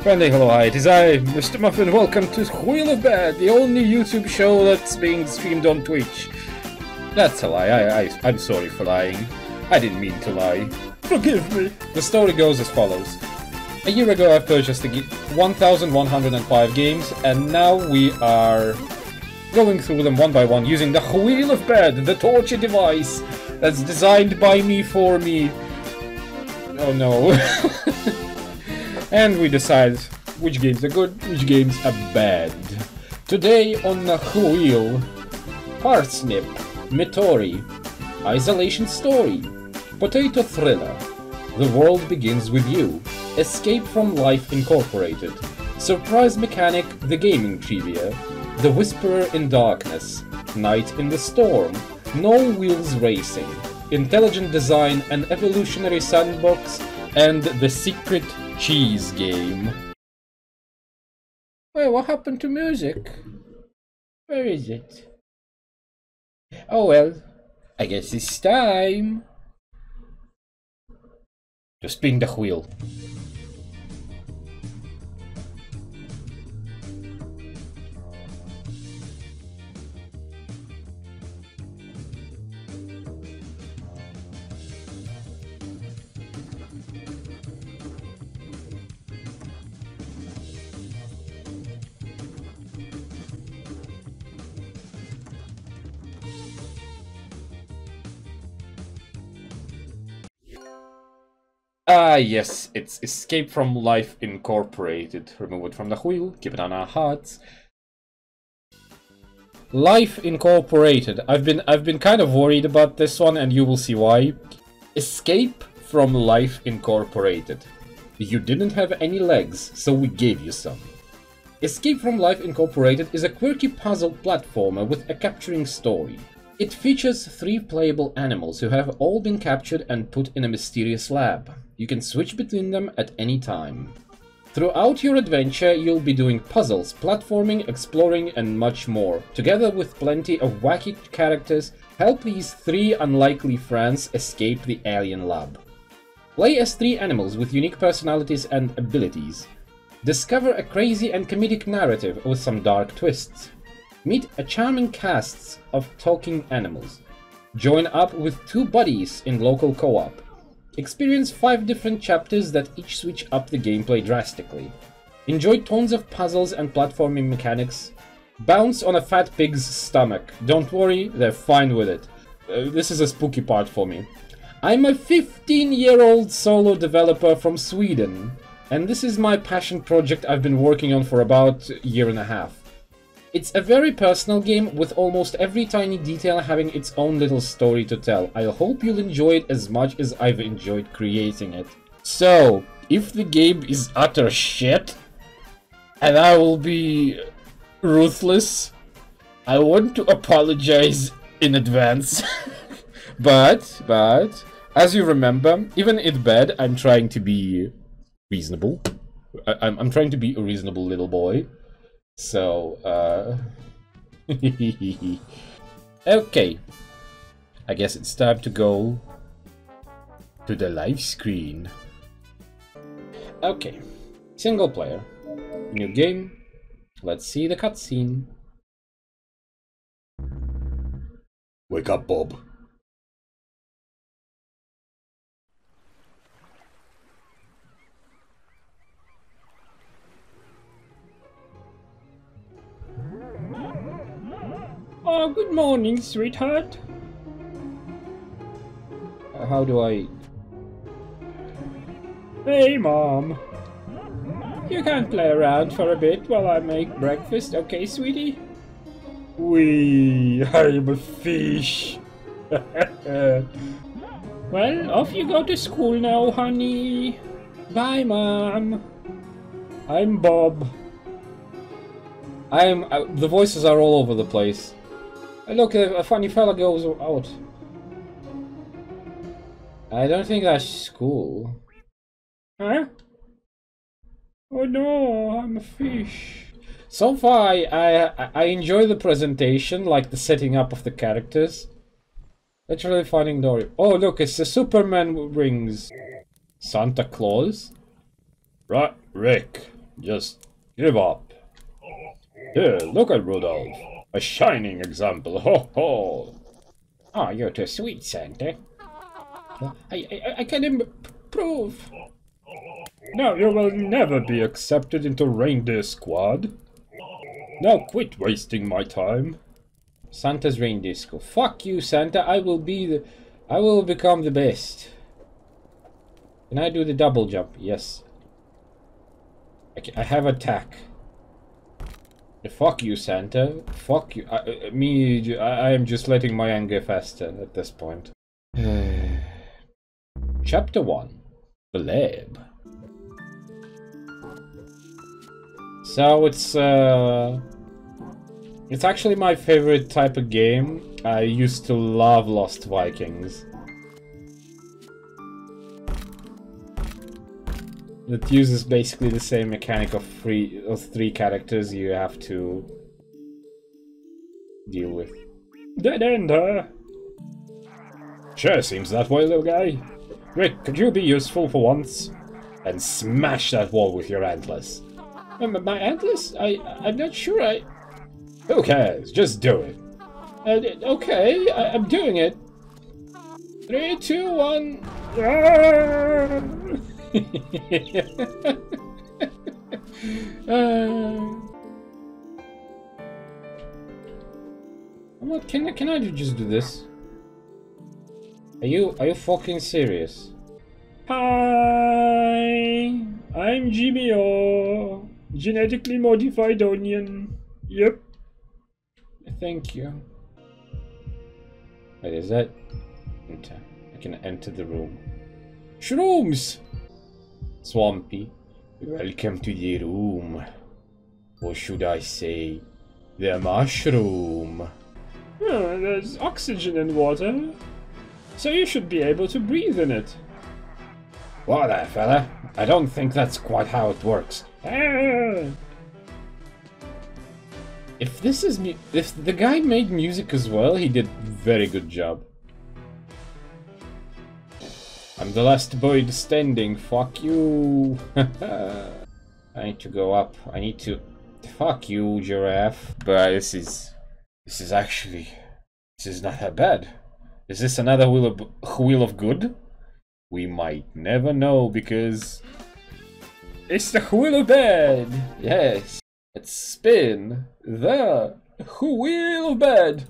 Friendly hello, hi, it is I, Mr. Muffin. Welcome to Wheel of Bad, the only YouTube show that's being streamed on Twitch. That's a lie, I'm sorry for lying. I didn't mean to lie. Forgive me. The story goes as follows. A year ago I purchased 1,105 games, and now we are going through them one by one using the Wheel of Bad, the torture device that's designed by me for me. Oh no. And we decide which games are good, which games are bad. Today on the wheel, Parsnip, Metori, Isolation Story, Potato Thriller, The World Begins With You, Escape from Life Incorporated, Surprise Mechanic, The Gaming Trivia, The Whisperer in Darkness, Night in the Storm, No Wheels Racing, Intelligent Design, An Evolutionary Sandbox, and The Secret Cheese Game. Well, what happened to music? Where is it? Oh well, I guess it's time to spin the wheel. Ah, yes, it's Escape from Life Incorporated. Remove it from the wheel, keep it on our hearts. Life Incorporated. I've been kind of worried about this one, and you will see why. Escape from Life Incorporated. You didn't have any legs, so we gave you some. Escape from Life Incorporated is a quirky puzzle platformer with a capturing story. It features 3 playable animals who have all been captured and put in a mysterious lab. You can switch between them at any time. Throughout your adventure, you'll be doing puzzles, platforming, exploring, and much more. Together with plenty of wacky characters, help these 3 unlikely friends escape the alien lab. Play as 3 animals with unique personalities and abilities. Discover a crazy and comedic narrative with some dark twists. Meet a charming cast of talking animals. Join up with 2 buddies in local co-op. Experience 5 different chapters that each switch up the gameplay drastically. Enjoy tons of puzzles and platforming mechanics. Bounce on a fat pig's stomach. Don't worry, they're fine with it. This is a spooky part for me. I'm a 15-year-old solo developer from Sweden, and this is my passion project I've been working on for about a year and a half. It's a very personal game with almost every tiny detail having its own little story to tell. I hope you'll enjoy it as much as I've enjoyed creating it. So, if the game is utter shit, and I will be ruthless, I want to apologize in advance. but, as you remember, even in bed, I'm trying to be reasonable. I'm trying to be a reasonable little boy. So, okay. I guess it's time to go to the live screen. Okay. Single player. New game. Let's see the cutscene. Wake up, Bob. Oh, good morning, sweetheart. How do I... Hey, Mom. You can't play around for a bit while I make breakfast, okay, sweetie? Wee, I'm a fish. Well, off you go to school now, honey. Bye, Mom. I'm Bob. The voices are all over the place. Look, a funny fella goes out. I don't think that's school. Huh? Oh no, I'm a fish. So far, I enjoy the presentation, like the setting up of the characters. Literally finding Dory. Oh look, it's the Superman rings. Santa Claus? Right, Rick. Just give up. Here, look at Rudolph. A shining example. Ho ho. Oh, you're too sweet, Santa. I can improve. Now you will never be accepted into Reindeer Squad. Now quit wasting my time. Santa's Reindeer School. Fuck you, Santa. I will become the best. Can I do the double jump? Yes. I have attack. Fuck you, Santa. Fuck you. I am just letting my anger fester at this point. Chapter 1. Blab. So it's actually my favorite type of game. I used to love Lost Vikings. It uses basically the same mechanic of three characters you have to deal with. Dead end, huh? Sure seems that way, little guy. Rick, could you be useful for once? And smash that wall with your antlers. My antlers? I'm not sure Who cares? Just do it. Okay, I'm doing it. 3, 2, 1... What can I just do this? Are you fucking serious? Hi, I'm Jimmy O, genetically modified onion. Yep. Thank you. Wait, is that? Enter. I can enter the room. Shrooms! Swampy, welcome to the room. Or should I say, the mushroom? Oh, there's oxygen in water, so you should be able to breathe in it. What there, fella? I don't think that's quite how it works. If the guy made music as well, he did very good job. I'm the last boy standing, fuck you. I need to go up, I need to... Fuck you, giraffe. But this is actually... This is not that bad. Is this another wheel of good? We might never know, because... It's the wheel of bad! Yes! Let's spin the wheel of bad!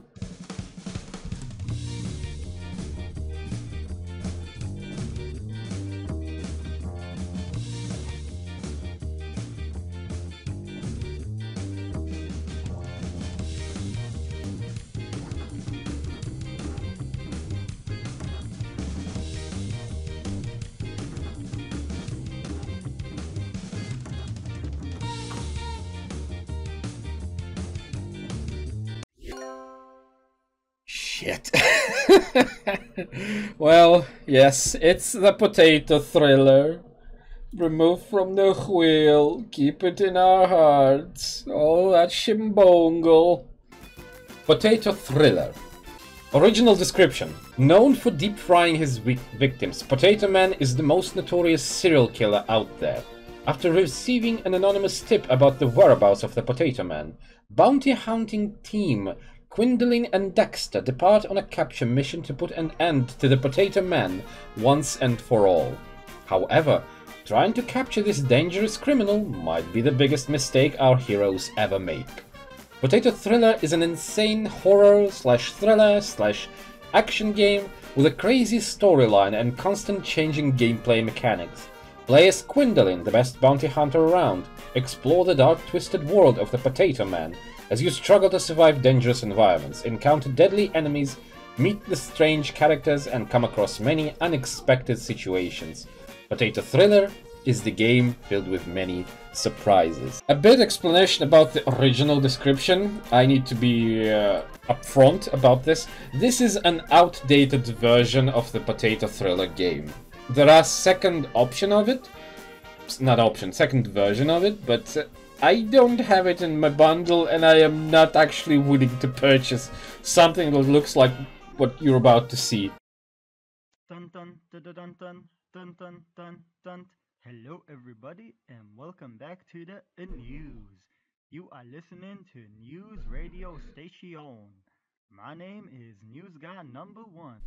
Shit. Well, yes, it's the potato thriller. Remove from the wheel, keep it in our hearts. Oh, that shimbongle. Potato thriller. Original description. Known for deep frying his victims, Potato Man is the most notorious serial killer out there. After receiving an anonymous tip about the whereabouts of the Potato Man, bounty hunting team Quindolin and Dexter depart on a capture mission to put an end to the Potato Man once and for all. However, trying to capture this dangerous criminal might be the biggest mistake our heroes ever make. Potato Thriller is an insane horror/thriller/action game with a crazy storyline and constant changing gameplay mechanics. Play as Quindolin, the best bounty hunter around. Explore the dark, twisted world of the Potato Man as you struggle to survive dangerous environments, encounter deadly enemies, meet the strange characters, and come across many unexpected situations. Potato Thriller is the game filled with many surprises. A bit explanation about the original description. I need to be upfront about this. This is an outdated version of the Potato Thriller game. There are second version of it, but I don't have it in my bundle, and I am not actually willing to purchase something that looks like what you're about to see. Dun dun dun dun dun dun dun dun dun. Hello, everybody, and welcome back to the news. You are listening to News Radio Station. My name is News Guy Number One.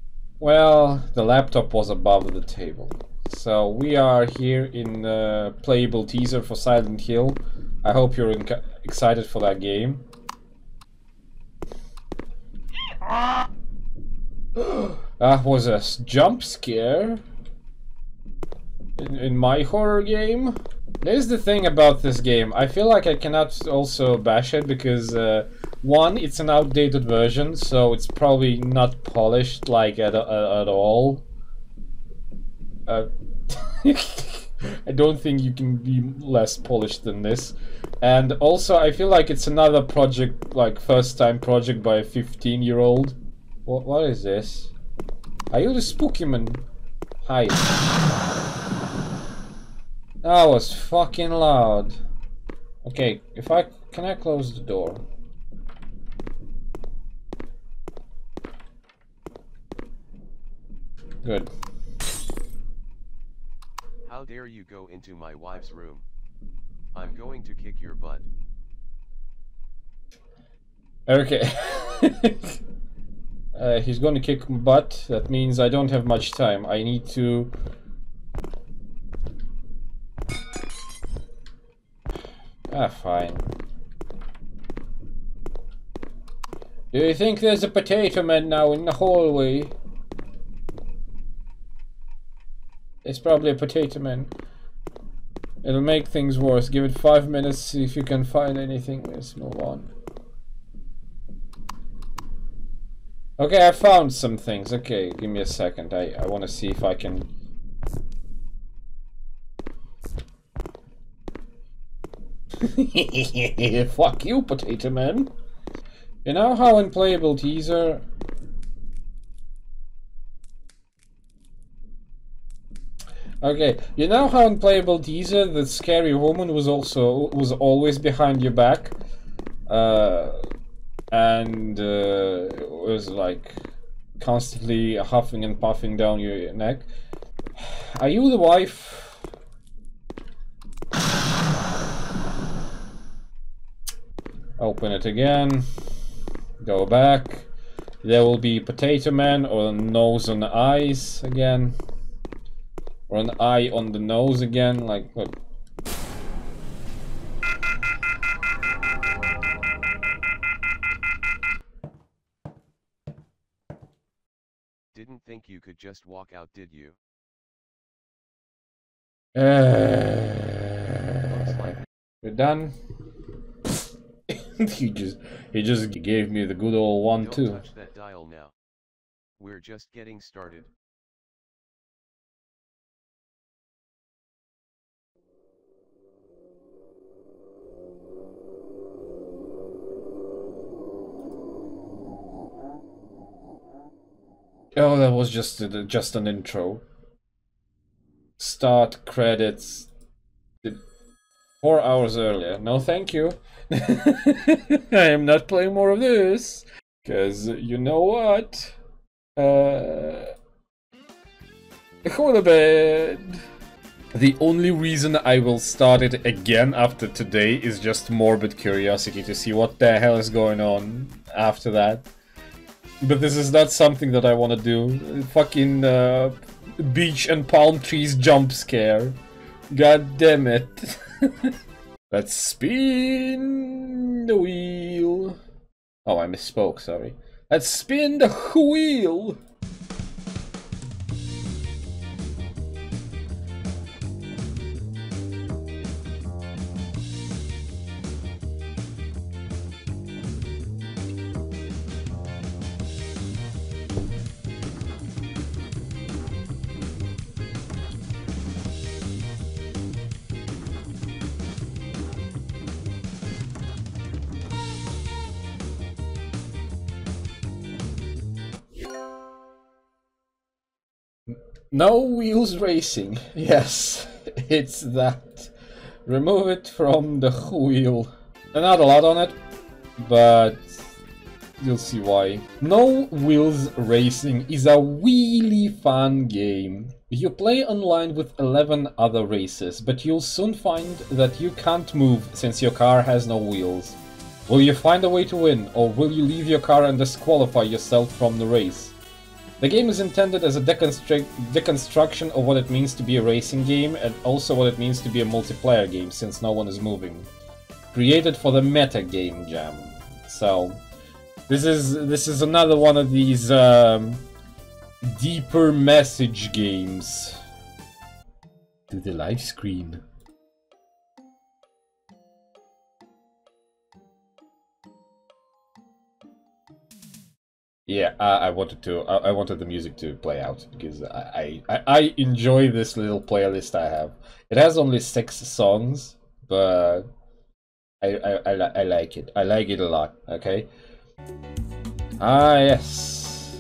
Well, the laptop was above the table. So we are here in the playable teaser for Silent Hill. I hope you're excited for that game. That was a jump scare in my horror game. There's the thing about this game. I feel like I cannot also bash it because one, it's an outdated version, so it's probably not polished like at all. I don't think you can be less polished than this. And also, I feel like it's another project, like first-time project by a 15-year-old. What is this? Are you the spooky man? Hi. That was fucking loud. Okay, can I close the door? Good. How dare you go into my wife's room? I'm going to kick your butt. Okay. He's gonna kick my butt. That means I don't have much time. I need to... fine. Do you think there's a potato man now in the hallway? It's probably a potato man. It'll make things worse. Give it 5 minutes, see if you can find anything. Let's move on. Okay, I found some things. Okay, give me a second. I want to see if I can... Fuck you, potato man. You know how in playable teaser... Okay, you know how in playable teaser the scary woman was always behind your back? And was like constantly huffing and puffing down your neck. Are you the wife? Open it again. Go back. There will be potato man or a nose on the eyes again. Or an eye on the nose again. Like what? Didn't think you could just walk out, did you? We're done. he just gave me the good old one. Don't too. Touch that dial now. We're just getting started. Oh, that was just an intro. Start credits. 4 hours earlier. No, thank you. I am not playing more of this. Because you know what? Go to bed. The only reason I will start it again after today is just morbid curiosity to see what the hell is going on after that. But this is not something that I want to do. Fucking beach and palm trees jump scare. God damn it. Let's spin the wheel. Oh, I misspoke, sorry. Let's spin the wheel. No wheels racing. Yes, it's that. Remove it from the wheel. Not a lot on it, but You'll see why. No Wheels Racing is a really fun game. You play online with 11 other racers, but you'll soon find that you can't move since your car has no wheels. Will you find a way to win, or will you leave your car and disqualify yourself from the race? The game is intended as a deconstruction of what it means to be a racing game, and also what it means to be a multiplayer game, since no one is moving. Created for the meta game jam. So, this is another one of these deeper message games. To the live screen. Yeah, I wanted the music to play out because I enjoy this little playlist I have. It has only 6 songs, but I like it. I like it a lot. Okay. Ah yes.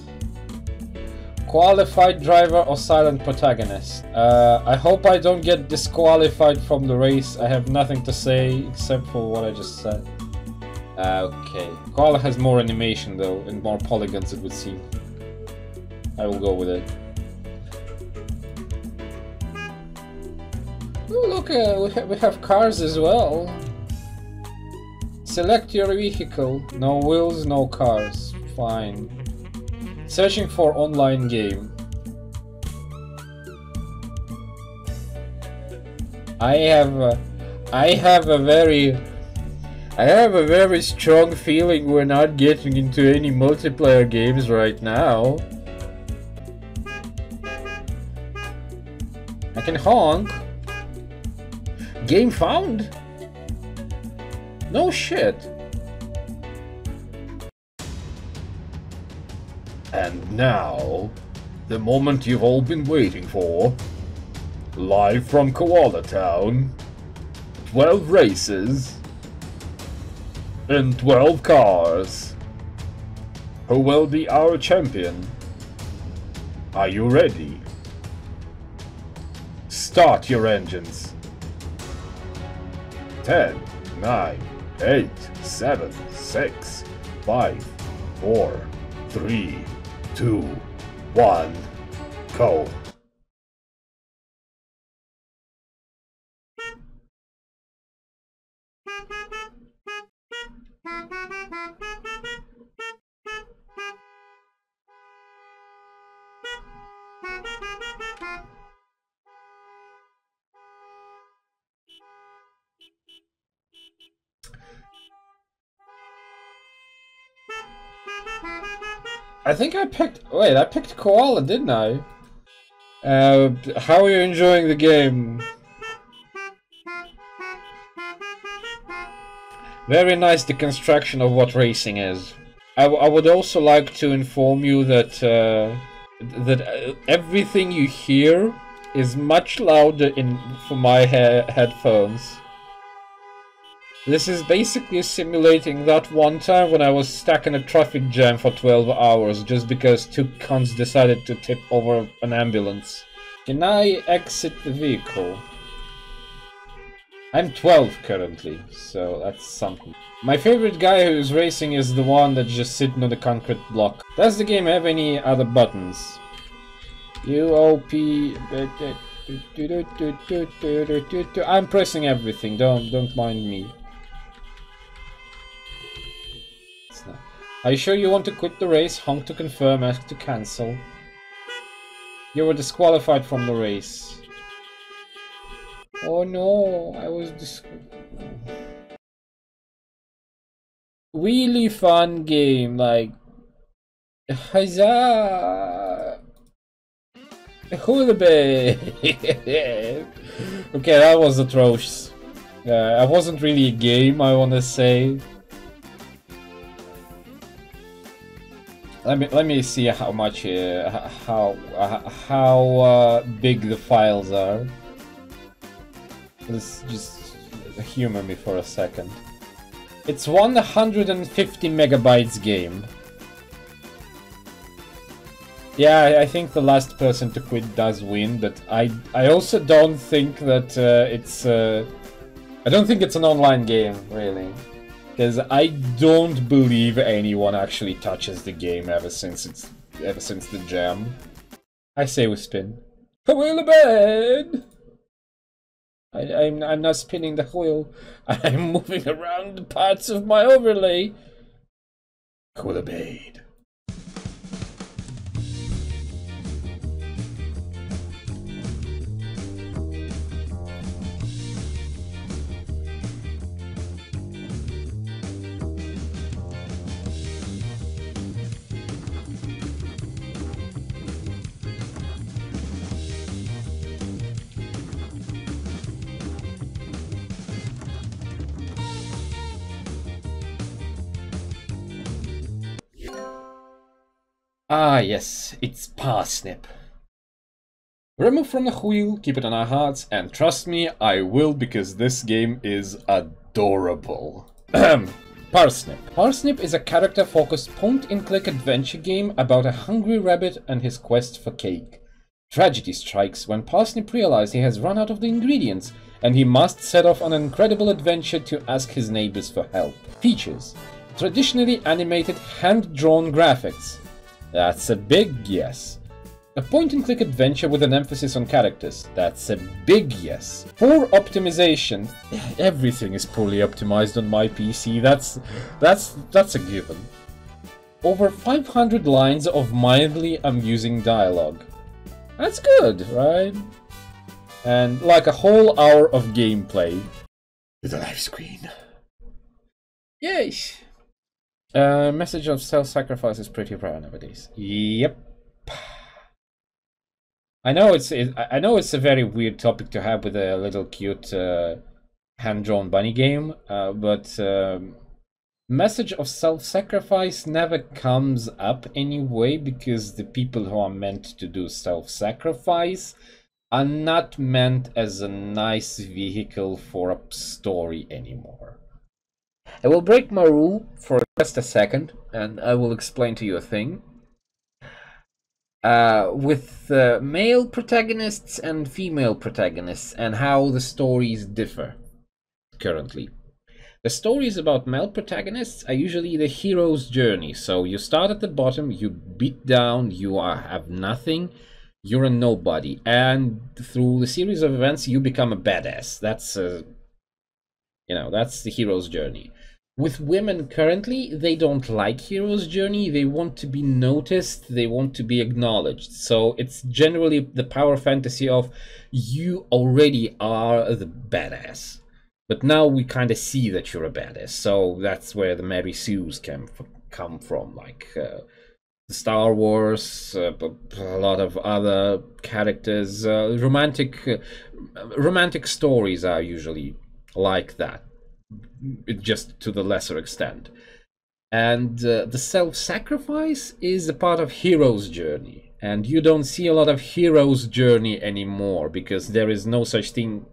Qualified driver or silent protagonist. I hope I don't get disqualified from the race. I have nothing to say except for what I just said. Okay. Koala has more animation though, and more polygons it would seem. I will go with it. Oh look, we have cars as well. Select your vehicle. No wheels, no cars. Fine. Searching for online game. I have a very strong feeling we're not getting into any multiplayer games right now. I can honk. Game found? No shit. And now, the moment you've all been waiting for. Live from Koala Town. 12 races. In 12 cars. Who will be our champion? Are you ready? Start your engines. 10, 9, 8, 7, 6, 5, 4, 3, 2, 1, go. I think I picked... Wait, I picked Koala, didn't I? How are you enjoying the game? Very nice deconstruction of what racing is. I would also like to inform you that everything you hear is much louder for my headphones. This is basically simulating that one time when I was stuck in a traffic jam for 12 hours just because 2 cunts decided to tip over an ambulance. Can I exit the vehicle? I'm 12 currently, so that's something. My favorite guy who's racing is the one that's just sitting on the concrete block. Does the game have any other buttons? UOP... I'm pressing everything, don't mind me. Are you sure you want to quit the race? Honk to confirm, ask to cancel. You were disqualified from the race. Oh no, I was really fun game, like... Huzzah! Hulabe! Okay, that was atrocious. It wasn't really a game, I wanna say. Let me see how much how big the files are. Let's just humor me for a second. It's 150 megabytes game. Yeah, I think the last person to quit does win, but I also don't think that it's I don't think it's an online game really. Because I don't believe anyone actually touches the game ever since the jam. I say we spin. Wheel bed. I'm not spinning the wheel. I'm moving around the parts of my overlay. Wheel bed. Ah, yes, it's parsnip. Remove from the wheel, keep it on our hearts, and trust me, I will, because this game is adorable. Parsnip. Parsnip is a character-focused point-and-click adventure game about a hungry rabbit and his quest for cake. Tragedy strikes when Parsnip realizes he has run out of the ingredients, and he must set off on an incredible adventure to ask his neighbors for help. Features: traditionally animated hand-drawn graphics. That's a big yes. A point-and-click adventure with an emphasis on characters. That's a big yes. Poor optimization. Everything is poorly optimized on my PC. That's a given. Over 500 lines of mildly amusing dialogue. That's good, right? And like a whole hour of gameplay. With a live screen. Yes. Message of self-sacrifice is pretty rare nowadays. Yep. I know it's a very weird topic to have with a little cute hand-drawn bunny game, but message of self-sacrifice never comes up anyway, because the people who are meant to do self-sacrifice are not meant as a nice vehicle for a story anymore. I will break my rule for just a second, and I will explain to you a thing. With male protagonists and female protagonists, and how the stories differ currently. The stories about male protagonists are usually the hero's journey. So you start at the bottom, you beat down, you have nothing, you're a nobody, and through the series of events you become a badass. That's that's the hero's journey. With women currently, they don't like hero's journey. They want to be noticed. They want to be acknowledged. So it's generally the power fantasy of you already are the badass, but now we kind of see that you're a badass. So that's where the Mary Sues come from, like Star Wars, a lot of other characters. Romantic stories are usually like that, just to the lesser extent. And the self-sacrifice is a part of hero's journey, and you don't see a lot of hero's journey anymore, because there is no such thing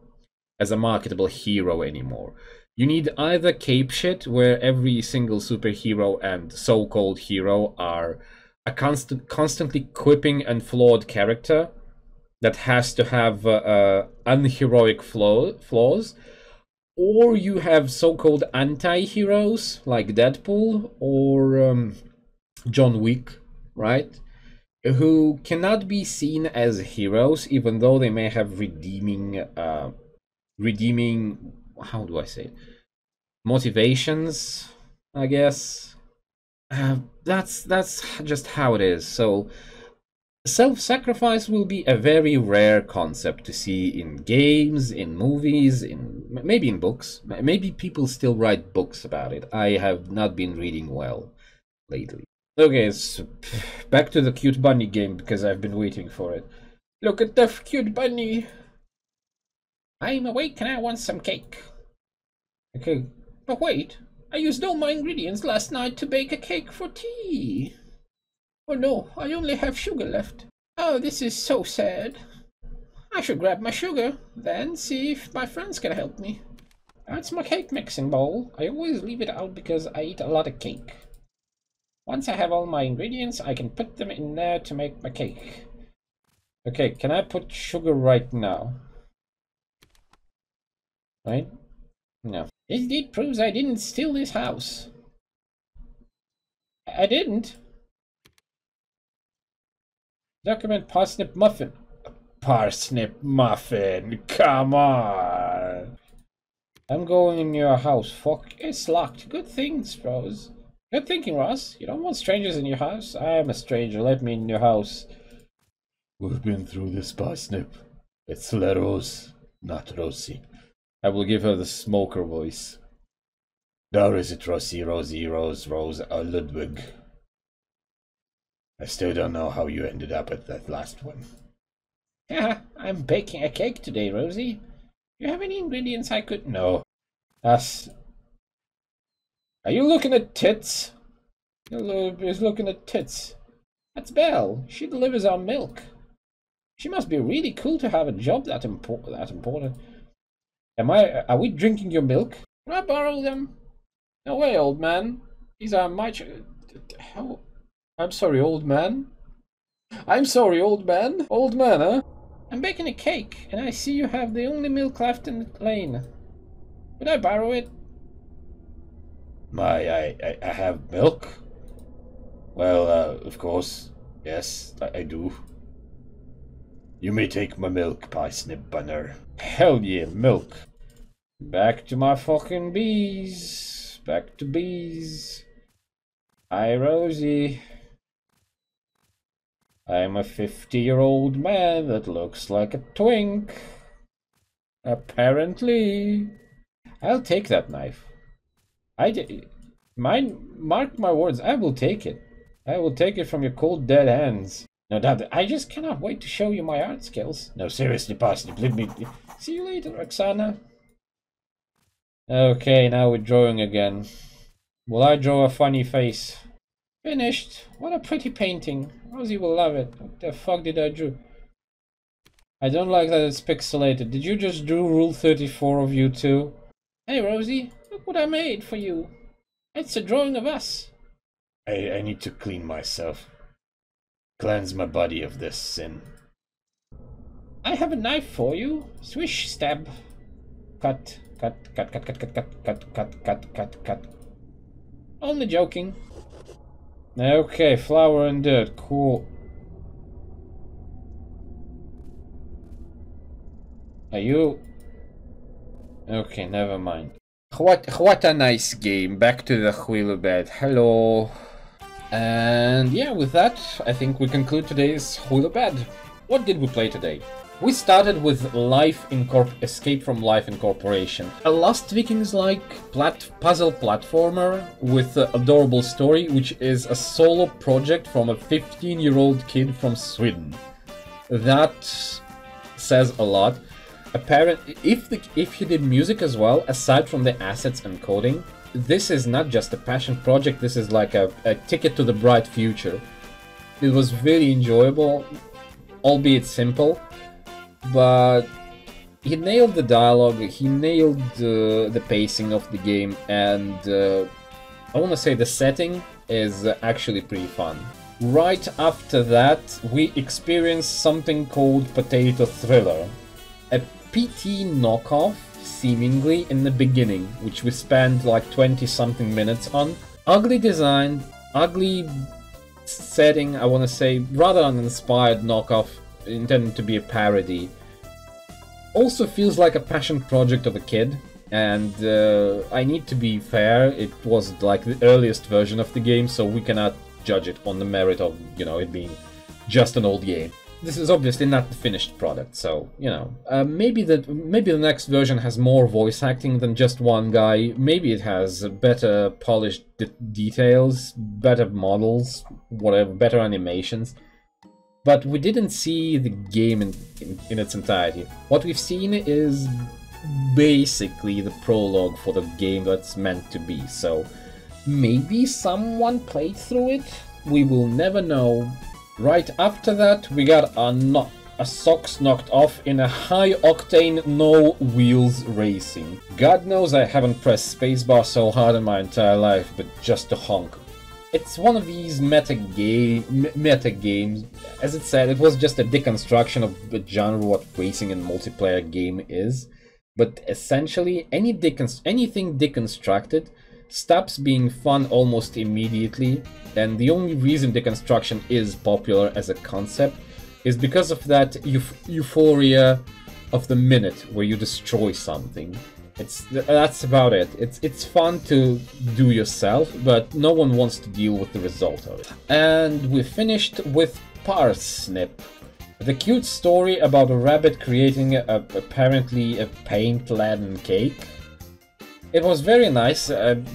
as a marketable hero anymore. You need either cape shit, where every single superhero and so-called hero are a constantly quipping and flawed character that has to have unheroic flaws, or you have so-called anti-heroes like Deadpool or John Wick, right? Who cannot be seen as heroes, even though they may have redeeming, how do I say it? Motivations, I guess. That's just how it is. So self-sacrifice will be a very rare concept to see in games, in movies, maybe in books. Maybe people still write books about it. I have not been reading well lately. Okay, so back to the cute bunny game, because I've been waiting for it. Look at the cute bunny. I'm awake and I want some cake. Okay, but wait. I used all my ingredients last night to bake a cake for tea. Oh no, I only have sugar left. Oh, this is so sad. I should grab my sugar, then see if my friends can help me. That's my cake mixing bowl. I always leave it out because I eat a lot of cake. Once I have all my ingredients, I can put them in there to make my cake. Okay, can I put sugar right now? Right? No. This deed proves I didn't steal this house. I didn't. Document parsnip muffin. Parsnip muffin, come on. I'm going in your house. Fuck, it's locked. Good things, Rose. Good thinking, Ross. You don't want strangers in your house? I am a stranger. Let me in your house. We've been through this, Parsnip. It's La Rose, not Rosie. I will give her the smoker voice. Or is it Rosie, Rosie, Rose, Rose, or Ludwig? I still don't know how you ended up at that last one. Yeah, I'm baking a cake today, Rosie. You have any ingredients I could... No. That's... Are you looking at tits? He's looking at tits. That's Belle. She delivers our milk. She must be really cool to have a job that important. Are we drinking your milk? Can I borrow them? No way, old man. These are my... How... I'm sorry, old man. I'm sorry, old man. Old man, huh? I'm baking a cake, and I see you have the only milk left in the lane. Could I borrow it? I have milk? Well, of course. Yes, I do. You may take my milk, Parsnip Bunner. Hell yeah, milk. Back to my fucking bees. Back to bees. Hi, Rosie. I'm a 50-year-old man that looks like a twink. Apparently. I'll take that knife. Mark my words, I will take it. I will take it from your cold, dead hands. No doubt, I just cannot wait to show you my art skills. No, seriously, Parsnip, let me... See you later, Roxana. Okay, now we're drawing again. Will I draw a funny face? Finished. What a pretty painting. Rosie will love it. What the fuck did I do? I don't like that it's pixelated. Did you just do Rule 34 of you too? Hey Rosie, look what I made for you. It's a drawing of us. I need to clean myself. Cleanse my body of this sin. I have a knife for you. Swish, stab. Cut, cut, cut, cut, cut, cut, cut, cut, cut, cut, cut, cut. Only joking. Okay, flour and dirt, cool. Are you... Okay, never mind. What a nice game. Back to the wheel bed. Hello. And yeah, with that, I think we conclude today's wheel bed. What did we play today? We started with Escape from Life Incorporation, a Lost Vikings-like puzzle platformer with an adorable story, which is a solo project from a 15-year-old kid from Sweden. That says a lot. Apparently, if he did music as well, aside from the assets and coding, this is not just a passion project, this is like a ticket to the bright future. It was very enjoyable, albeit simple. But he nailed the dialogue, he nailed the pacing of the game, and I want to say the setting is actually pretty fun. Right after that, we experienced something called Potato Thriller, a PT knockoff, seemingly, in the beginning, which we spent like 20-something minutes on. Ugly design, ugly setting, I want to say, rather uninspired knockoff, intended to be a parody. Also feels like a passion project of a kid, and I need to be fair, it was like the earliest version of the game, so we cannot judge it on the merit of, you know, it being just an old game. This is obviously not the finished product, so, you know, maybe the next version has more voice acting than just one guy, maybe it has better polished details, better models, whatever, better animations. But we didn't see the game in its entirety. What we've seen is basically the prologue for the game that's meant to be, so maybe someone played through it? We will never know. Right after that, we got a socks knocked off in a high-octane no-wheels racing. God knows I haven't pressed spacebar so hard in my entire life, but just to honk. It's one of these meta games. As it said, it was just a deconstruction of the genre what racing and multiplayer game is. but essentially anything deconstructed stops being fun almost immediately, and the only reason deconstruction is popular as a concept is because of that euphoria of the minute where you destroy something. That's about it. It's fun to do yourself, but no one wants to deal with the result of it. And we finished with Parsnip, the cute story about a rabbit creating apparently a paint-laden cake. It was very nice,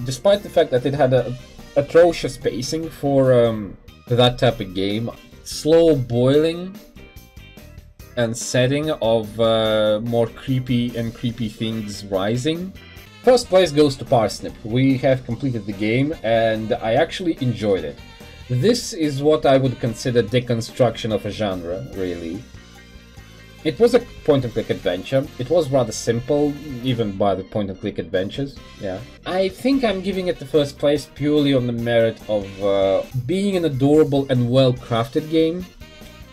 despite the fact that it had a atrocious pacing for that type of game. Slow boiling and setting of more creepy things rising. First place goes to Parsnip. We have completed the game and I actually enjoyed it. This is what I would consider deconstruction of a genre, really. It was a point-and-click adventure. It was rather simple, even by the point-and-click adventures, yeah. I think I'm giving it the first place purely on the merit of being an adorable and well-crafted game.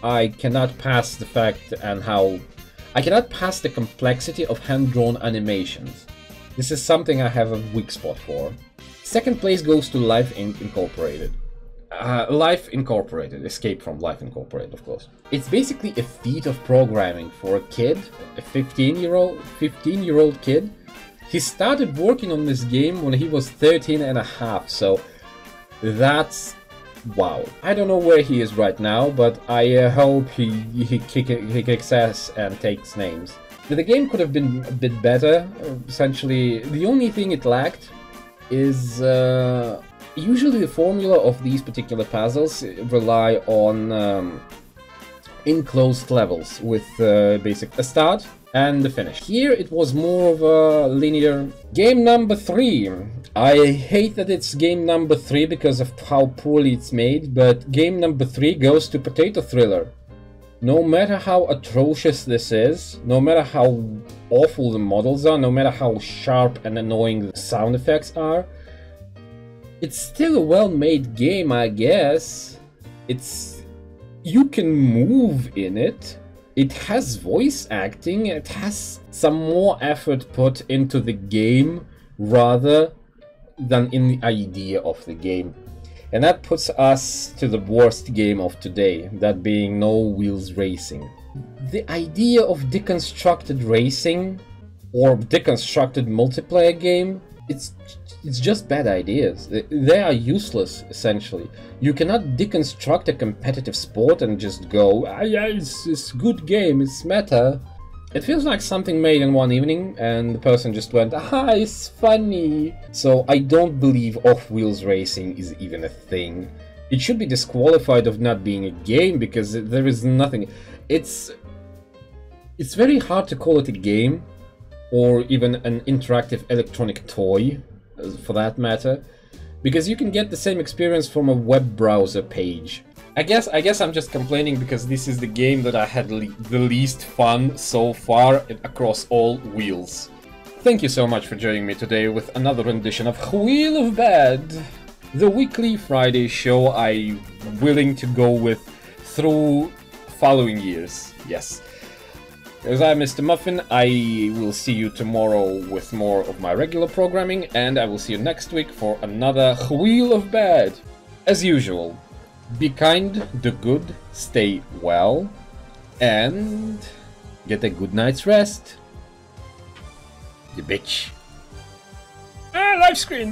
I cannot pass the fact and how... I cannot pass the complexity of hand-drawn animations. This is something I have a weak spot for. Second place goes to Life Incorporated. Life Incorporated, Escape from Life Incorporated, of course. It's basically a feat of programming for a kid, a 15-year-old kid. He started working on this game when he was 13 and a half, so that's wow. I don't know where he is right now, but I hope he kicks ass and takes names. The game could have been a bit better. Essentially, the only thing it lacked is usually the formula of these particular puzzles rely on enclosed levels with a start and the finish. Here it was more of a linear. Game number 3. I hate that it's game number 3 because of how poorly it's made, but game number 3 goes to Potato Thriller. No matter how atrocious this is, no matter how awful the models are, no matter how sharp and annoying the sound effects are, it's still a well-made game, I guess. You can move in it. It has voice acting. It has some more effort put into the game rather than in the idea of the game. And that puts us to the worst game of today, that being No Wheels Racing. The idea of deconstructed racing or deconstructed multiplayer game, it's just bad ideas. They are useless, essentially. You cannot deconstruct a competitive sport and just go, ah, yeah, it's a good game, it's meta. It feels like something made in one evening and the person just went, ah, it's funny. So I don't believe off-wheels racing is even a thing. It should be disqualified of not being a game because there is nothing. It's very hard to call it a game or even an interactive electronic toy, for that matter, because you can get the same experience from a web browser page. I guess I'm just complaining because this is the game that I had the least fun so far across all wheels. Thank you so much for joining me today with another rendition of Wheel of Bad, the weekly Friday show I'm willing to go with through following years. Yes. As I'm Mr. Muffin, I will see you tomorrow with more of my regular programming, and I will see you next week for another Wheel of Bad. As usual, be kind, do good, stay well, and get a good night's rest. You bitch. Live screen!